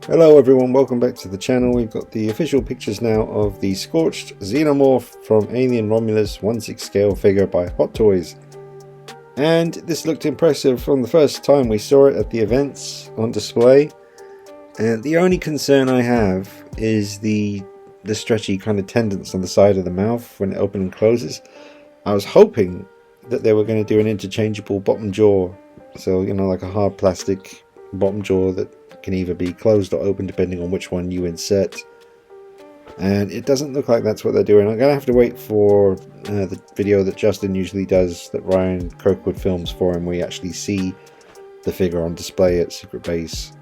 Hello everyone, welcome back to the channel. We've got the official pictures now of the Scorched Xenomorph from Alien Romulus 1/6 scale figure by Hot Toys. And this looked impressive from the first time we saw it at the events on display. And the only concern I have is the stretchy kind of tendons on the side of the mouth when it opens and closes. I was hoping that they were going to do an interchangeable bottom jaw. So, you know, like a hard plastic bottom jaw that can either be closed or open depending on which one you insert, and it doesn't look like that's what they're doing. I'm gonna have to wait for the video that Justin usually does, that Ryan Kirkwood films for him, where you actually see the figure on display at Secret Base.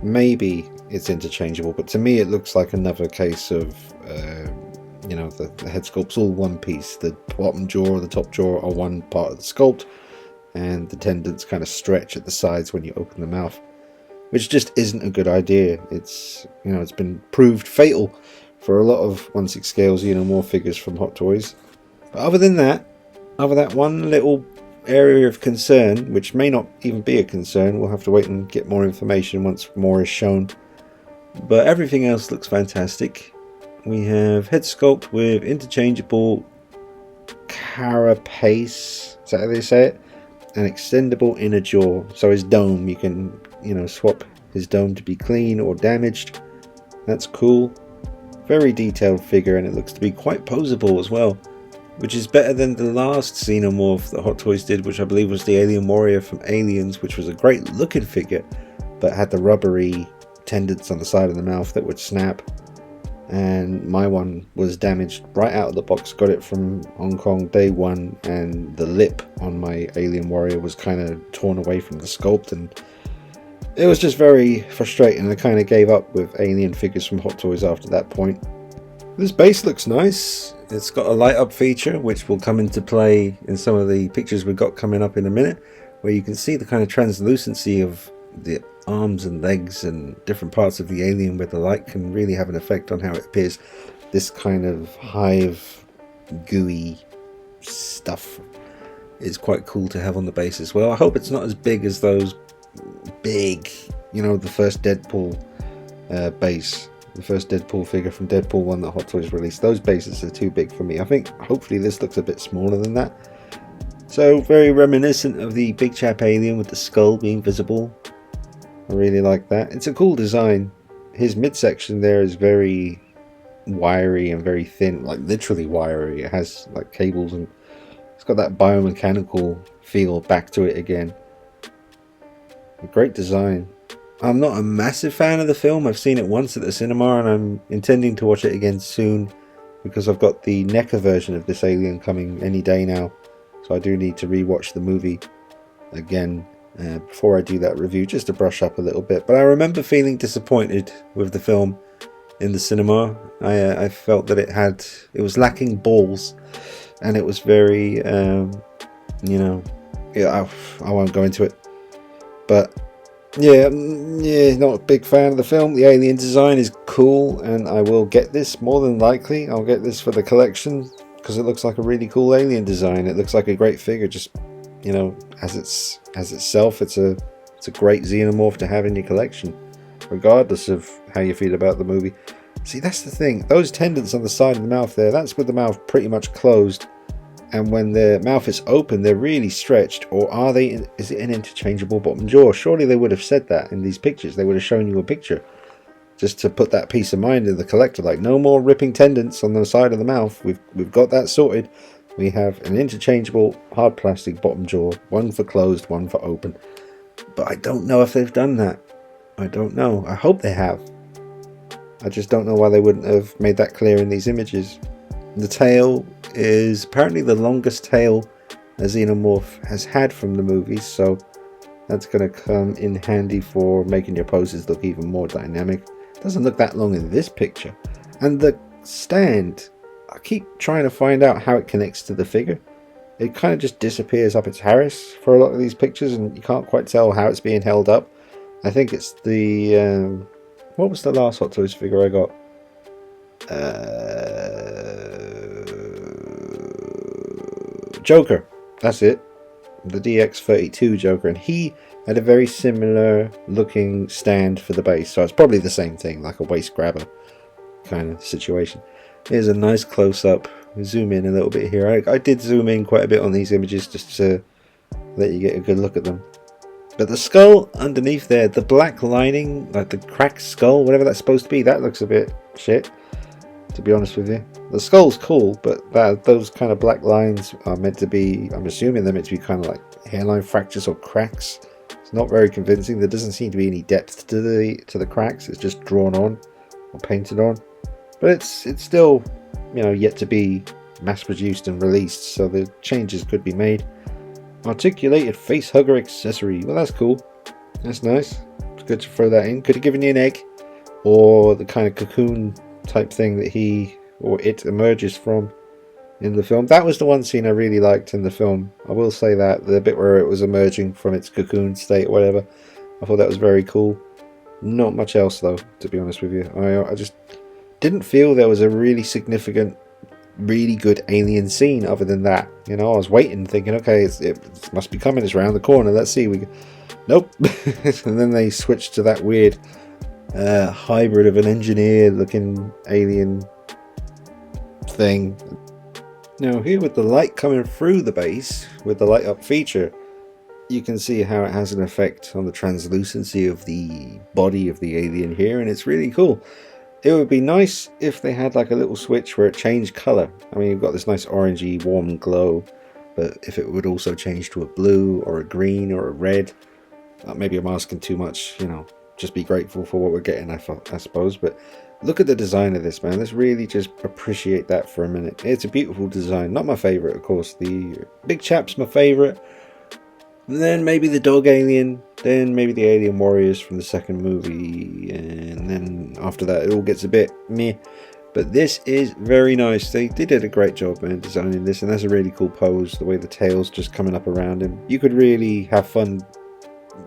Maybe it's interchangeable, but to me it looks like another case of you know, the head sculpt's all one piece. The bottom jaw or the top jaw are one part of the sculpt, and the tendons kind of stretch at the sides when you open the mouth, which just isn't a good idea. It's, you know, it's been proved fatal for a lot of 1/6 scale Xenomorph figures from Hot Toys. But other than that one little area of concern, which may not even be a concern, we'll have to wait and get more information once more is shown. But everything else looks fantastic. We have head sculpt with interchangeable carapace, is that how they say it? An extendable inner jaw. So his dome, you can, you know, swap his dome to be clean or damaged. That's cool. Very detailed figure, and it looks to be quite posable as well, which is better than the last Xenomorph that Hot Toys did, which I believe was the Alien Warrior from Aliens, which was a great looking figure but had the rubbery tendons on the side of the mouth that would snap. And my one was damaged right out of the box. Got it from Hong Kong day one, and the lip on my Alien Warrior was kind of torn away from the sculpt, and it was just very frustrating. I kind of gave up with Alien figures from Hot Toys after that point. This base looks nice. It's got a light up feature, which will come into play in some of the pictures we've got coming up in a minute, where you can see the kind of translucency of the arms and legs and different parts of the alien, where the light can really have an effect on how it appears. This kind of hive gooey stuff is quite cool to have on the base as well. I hope it's not as big as those big, you know, the first Deadpool base, the first Deadpool figure from Deadpool 1 that Hot Toys released. Those bases are too big for me. I think hopefully this looks a bit smaller than that. So very reminiscent of the big chap alien with the skull being visible. I really like that. It's a cool design. His midsection there is very wiry and very thin, like literally wiry. It has like cables, and it's got that biomechanical feel back to it again. A great design. I'm not a massive fan of the film. I've seen it once at the cinema, and I'm intending to watch it again soon, because I've got the NECA version of this alien coming any day now. So I do need to rewatch the movie again before I do that review, just to brush up a little bit. But I remember feeling disappointed with the film in the cinema. I felt that it was lacking balls, and it was very you know, yeah, I won't go into it, but yeah, not a big fan of the film. The alien design is cool, and I will get this more than likely. I'll get this for the collection because it looks like a really cool alien design. It looks like a great figure, just, you know, as itself. It's a great Xenomorph to have in your collection, regardless of how you feel about the movie. See, that's the thing. Those tendons on the side of the mouth there, that's with the mouth pretty much closed. And when the mouth is open, they're really stretched. Or are they? Is it an interchangeable bottom jaw? Surely they would have said that in these pictures. They would have shown you a picture, just to put that peace of mind in the collector. Like, no more ripping tendons on the side of the mouth. We've got that sorted. We have an interchangeable hard plastic bottom jaw, one for closed, one for open. But I don't know if they've done that. I don't know. I hope they have. I just don't know why they wouldn't have made that clear in these images. The tail is apparently the longest tail a Xenomorph has had from the movies, so that's going to come in handy for making your poses look even more dynamic. It doesn't look that long in this picture. And the stand, I keep trying to find out how it connects to the figure. It kind of just disappears up its Harris for a lot of these pictures, and you can't quite tell how it's being held up. I think it's the what was the last Hot Toys figure I got? Joker, that's it, the DX32 Joker, and he had a very similar looking stand for the base, so it's probably the same thing, like a waist grabber kind of situation. Here's a nice close-up. Zoom in a little bit here. I did zoom in quite a bit on these images just to let you get a good look at them. But the skull underneath there, the black lining, like the cracked skull, whatever that's supposed to be, that looks a bit shit, to be honest with you. The skull's cool, but those kind of black lines are meant to be, I'm assuming they're meant to be kind of like hairline fractures or cracks. It's not very convincing. There doesn't seem to be any depth to the cracks. It's just drawn on or painted on. But it's still, you know, yet to be mass produced and released, so the changes could be made. Articulated facehugger accessory. Well, that's cool. That's nice. It's good to throw that in. Could have given you an egg, or the kind of cocoon type thing that he or it emerges from in the film. That was the one scene I really liked in the film. I will say that, the bit where it was emerging from its cocoon state or whatever. I thought that was very cool. Not much else though, to be honest with you. I just didn't feel there was a really significant, really good alien scene other than that. You know, I was waiting, thinking, okay, it must be coming. It's around the corner. Let's see. Nope. And then they switched to that weird hybrid of an engineer-looking alien thing. Now here with the light coming through the base with the light up feature, you can see how it has an effect on the translucency of the body of the alien here, and it's really cool. It would be nice if they had like a little switch where it changed color. I mean, you've got this nice orangey warm glow, but if it would also change to a blue or a green or a red, maybe I'm asking too much, you know, just be grateful for what we're getting, I suppose. But look at the design of this, man. Let's really just appreciate that for a minute. It's a beautiful design. Not my favorite, of course. The big chap's my favorite. And then maybe the dog alien, then maybe the alien warriors from the second movie, and then after that it all gets a bit meh. But this is very nice. They did a great job, man, designing this, and that's a really cool pose, the way the tail's just coming up around him. You could really have fun,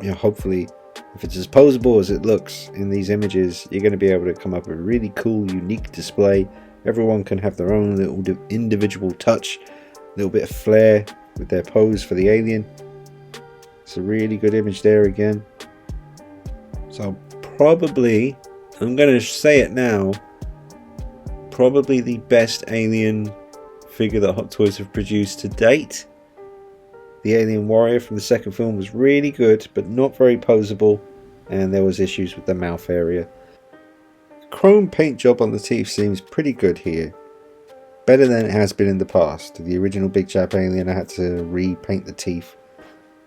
you know, hopefully, if it's as posable as it looks in these images, you're going to be able to come up with a really cool, unique display. Everyone can have their own little individual touch, a little bit of flair with their pose for the alien. It's a really good image there again. So probably, I'm going to say it now, probably the best alien figure that Hot Toys have produced to date. The alien warrior from the second film was really good, but not very posable, and there was issues with the mouth area. The chrome paint job on the teeth seems pretty good here. Better than it has been in the past. The original Big Chap alien, I had to repaint the teeth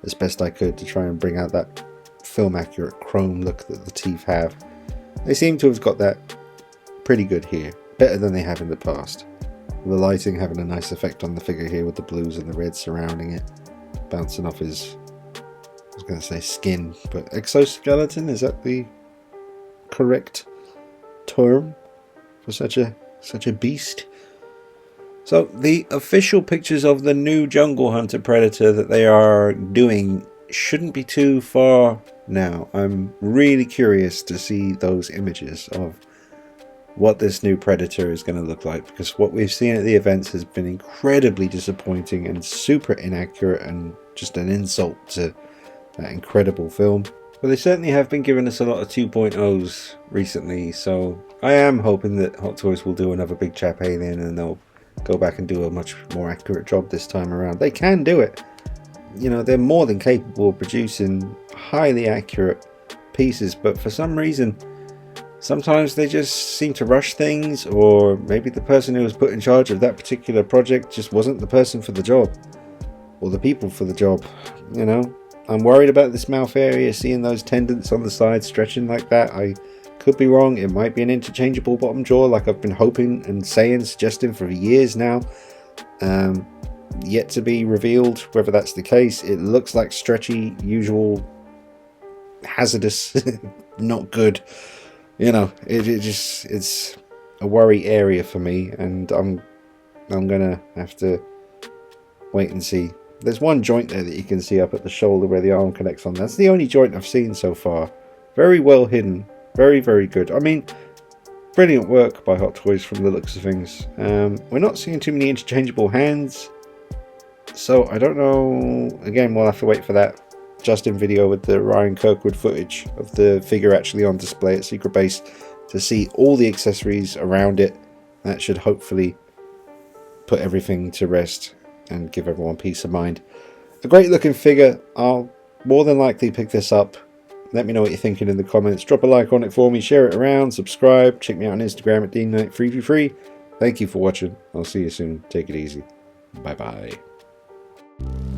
as best I could to try and bring out that film accurate chrome look that the teeth have. They seem to have got that pretty good here, better than they have in the past. The lighting having a nice effect on the figure here with the blues and the reds surrounding it, bouncing off his, I was going to say skin, but exoskeleton, is that the correct term for such a beast? So the official pictures of the new Jungle Hunter Predator that they are doing shouldn't be too far now. I'm really curious to see those images of what this new Predator is going to look like, because what we've seen at the events has been incredibly disappointing and super inaccurate and just an insult to that incredible film. But they certainly have been giving us a lot of 2.0s recently, so I am hoping that Hot Toys will do another Big Chap alien and they'll go back and do a much more accurate job this time around. They can do it. You know, they're more than capable of producing highly accurate pieces, but for some reason, sometimes they just seem to rush things, or maybe the person who was put in charge of that particular project just wasn't the person for the job, or the people for the job, you know. I'm worried about this mouth area, seeing those tendons on the side stretching like that. I could be wrong. It might be an interchangeable bottom jaw, like I've been hoping and saying, suggesting for years now. Yet to be revealed whether that's the case. It looks like stretchy, usual, hazardous, not good. You know, it's a worry area for me, and I'm gonna have to wait and see. There's one joint there that you can see up at the shoulder where the arm connects on. That's the only joint I've seen so far. Very well hidden. Very, very good. I mean, brilliant work by Hot Toys from the looks of things. We're not seeing too many interchangeable hands, so I don't know. Again, we'll have to wait for that Justin video with the Ryan Kirkwood footage of the figure actually on display at Secret Base to see all the accessories around it. That should hopefully put everything to rest and give everyone peace of mind. A great looking figure. I'll more than likely pick this up. Let me know what you're thinking in the comments. Drop a like on it for me, share it around, subscribe, check me out on Instagram at DKnight333. Thank you for watching. I'll see you soon. Take it easy. Bye bye.